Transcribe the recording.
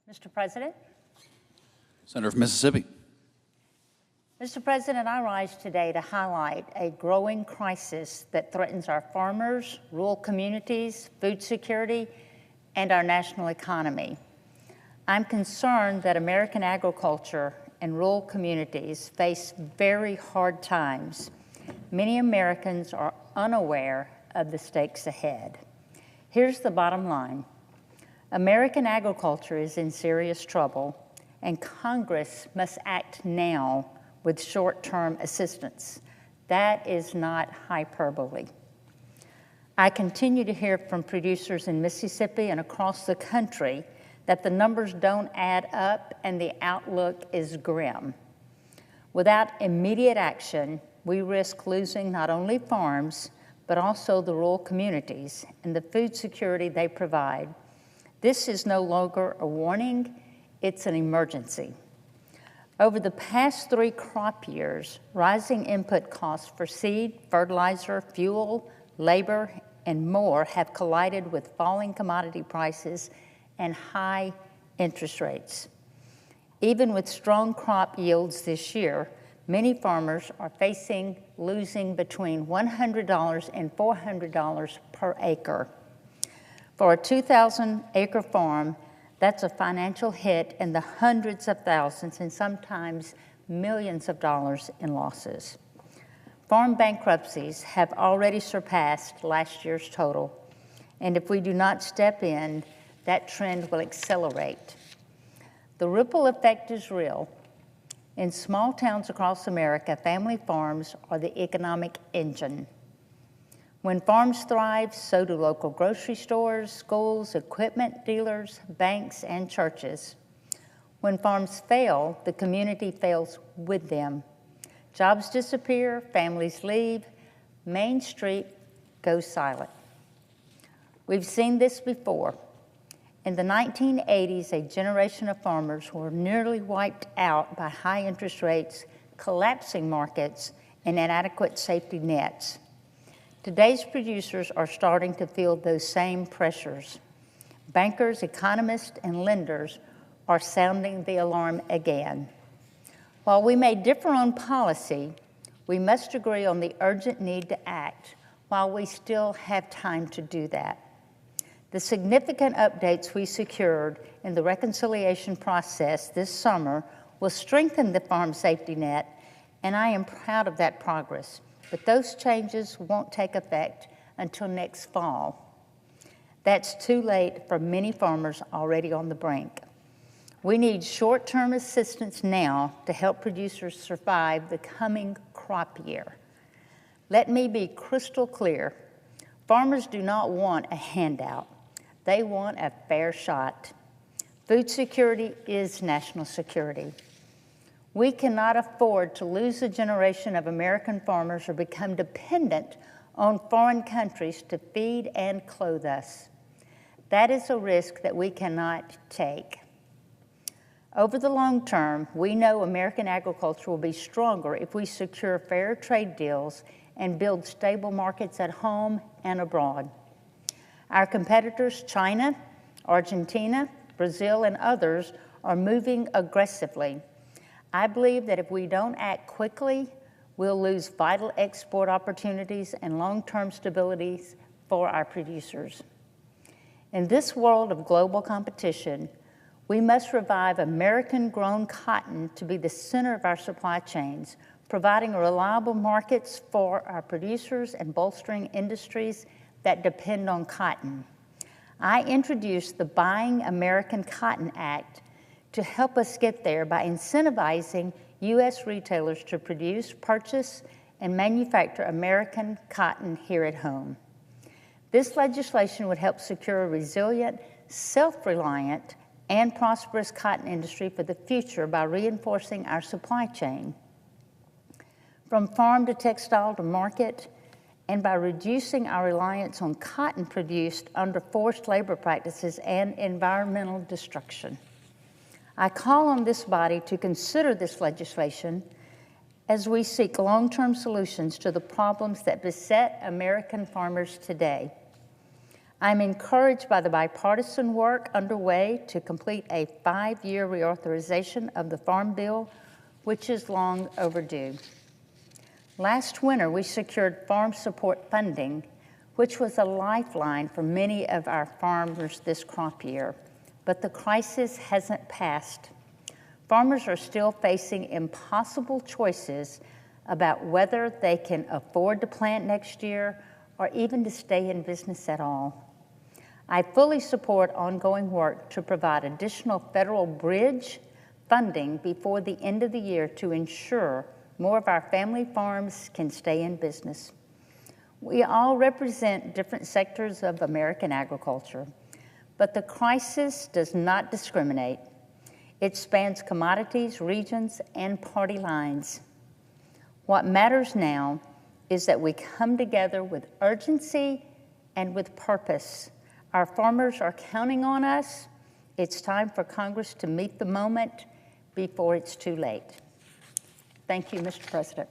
Mr. President. Senator from Mississippi. Mr. President, I rise today to highlight a growing crisis that threatens our farmers, rural communities, food security, and our national economy. I'm concerned that American agriculture and rural communities face very hard times. Many Americans are unaware of the stakes ahead. Here's the bottom line. American agriculture is in serious trouble, and Congress must act now with short-term assistance. That is not hyperbole. I continue to hear from producers in Mississippi and across the country that the numbers don't add up and the outlook is grim. Without immediate action, we risk losing not only farms, but also the rural communities and the food security they provide. This is no longer a warning, it's an emergency. Over the past 3 crop years, rising input costs for seed, fertilizer, fuel, labor, and more have collided with falling commodity prices and high interest rates. Even with strong crop yields this year, many farmers are facing losing between $100 and $400 per acre. For a 2,000-acre farm, that's a financial hit in the hundreds of thousands and sometimes millions of dollars in losses. Farm bankruptcies have already surpassed last year's total, and if we do not step in, that trend will accelerate. The ripple effect is real. In small towns across America, family farms are the economic engine. When farms thrive, so do local grocery stores, schools, equipment dealers, banks, and churches. When farms fail, the community fails with them. Jobs disappear, families leave, Main Street goes silent. We've seen this before. In the 1980s, a generation of farmers were nearly wiped out by high interest rates, collapsing markets, and inadequate safety nets. Today's producers are starting to feel those same pressures. Bankers, economists, and lenders are sounding the alarm again. While we may differ on policy, we must agree on the urgent need to act while we still have time to do that. The significant updates we secured in the reconciliation process this summer will strengthen the farm safety net, and I am proud of that progress. But those changes won't take effect until next fall. That's too late for many farmers already on the brink. We need short-term assistance now to help producers survive the coming crop year. Let me be crystal clear. Farmers do not want a handout. They want a fair shot. Food security is national security. We cannot afford to lose a generation of American farmers or become dependent on foreign countries to feed and clothe us. That is a risk that we cannot take. Over the long term, we know American agriculture will be stronger if we secure fair trade deals and build stable markets at home and abroad. Our competitors, China, Argentina, Brazil, and others, are moving aggressively. I believe that if we don't act quickly, we'll lose vital export opportunities and long-term stability for our producers. In this world of global competition, we must revive American-grown cotton to be the center of our supply chains, providing reliable markets for our producers and bolstering industries that depend on cotton. I introduced the Buying American Cotton Act to help us get there by incentivizing U.S. retailers to produce, purchase, and manufacture American cotton here at home. This legislation would help secure a resilient, self-reliant, and prosperous cotton industry for the future by reinforcing our supply chain, from farm to textile to market, and by reducing our reliance on cotton produced under forced labor practices and environmental destruction. I call on this body to consider this legislation as we seek long-term solutions to the problems that beset American farmers today. I'm encouraged by the bipartisan work underway to complete a 5-year reauthorization of the Farm Bill, which is long overdue. Last winter, we secured farm support funding, which was a lifeline for many of our farmers this crop year, but the crisis hasn't passed. Farmers are still facing impossible choices about whether they can afford to plant next year or even to stay in business at all. I fully support ongoing work to provide additional federal bridge funding before the end of the year to ensure more of our family farms can stay in business. We all represent different sectors of American agriculture, but the crisis does not discriminate. It spans commodities, regions, and party lines. What matters now is that we come together with urgency and with purpose. Our farmers are counting on us. It's time for Congress to meet the moment before it's too late. Thank you, Mr. President.